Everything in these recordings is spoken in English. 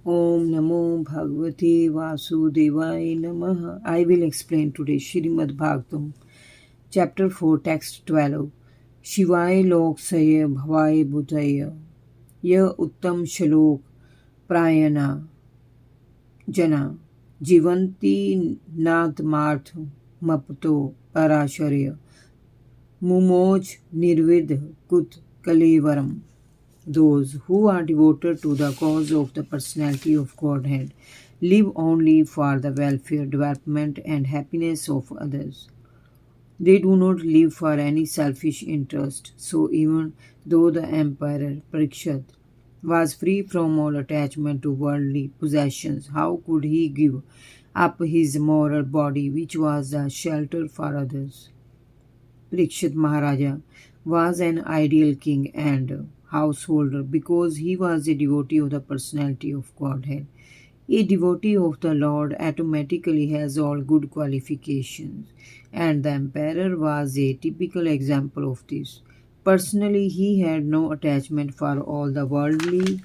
Om Namo Bhagavate Vasudevaya Namaha. I will explain today Shrimad Bhagavatam, Chapter 4, Text 12. Shivaya Loksaya Bhavaya Bhutaya Ya Uttam Shalok Prayana Jana Jivanti Natmarth Mapto Parasharya Mumoj Nirvid Kut Kalevaram. Those who are devoted to the cause of the personality of Godhead live only for the welfare, development, and happiness of others. They do not live for any selfish interest. So, even though the Emperor Parikshit was free from all attachment to worldly possessions, how could he give up his moral body, which was a shelter for others? Parikshit Maharaja was an ideal king and householder because he was a devotee of the personality of Godhead. A devotee of the Lord automatically has all good qualifications, and the emperor was a typical example of this. Personally, he had no attachment for all the worldly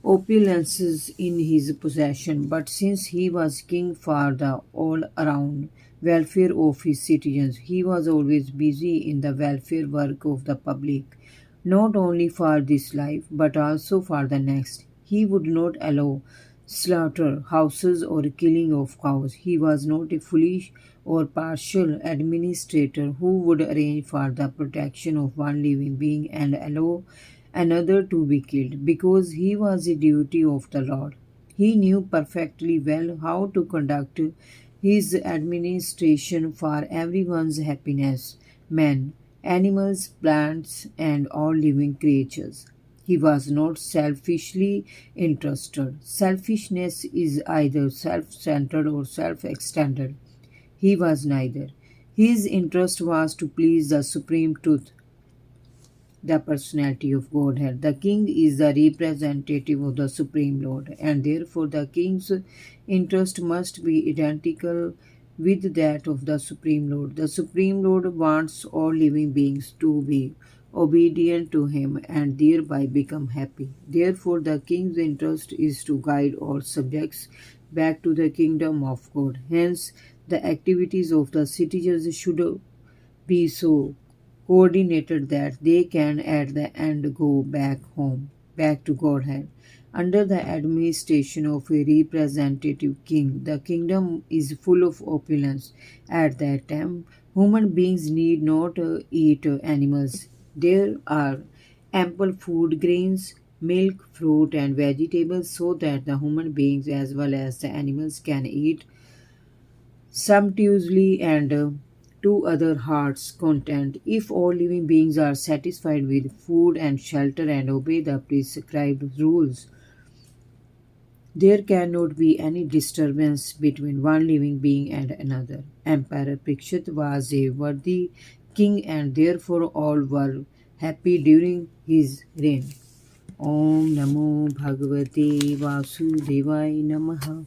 opulences in his possession, but since he was king for the all around welfare of his citizens, he was always busy in the welfare work of the public, not only for this life but also for the next. He would not allow slaughter houses or killing of cows. He was not a foolish or partial administrator who would arrange for the protection of one living being and allow another to be killed because he was a duty of the Lord. He knew perfectly well how to conduct his administration for everyone's happiness men, animals, plants, and all living creatures. He was not selfishly interested. Selfishness is either self centered or self extended. He was neither. His interest was to please the Supreme Truth, the personality of Godhead. The king is the representative of the Supreme Lord, and therefore the king's interest must be identical with that of the Supreme Lord. The Supreme Lord wants all living beings to be obedient to him and thereby become happy. Therefore, the king's interest is to guide all subjects back to the kingdom of God. Hence, the activities of the citizens should be so coordinated that they can at the end go back home, back to Godhead. Under the administration of a representative king, the kingdom is full of opulence. At that time, human beings need not eat animals. There are ample food, grains, milk, fruit, and vegetables so that the human beings as well as the animals can eat sumptuously and to other hearts' content. If all living beings are satisfied with food and shelter and obey the prescribed rules, there cannot be any disturbance between one living being and another. Emperor Parikshit was a worthy king and therefore all were happy during his reign. Om Namo Bhagavate Vasudevaya Namaha.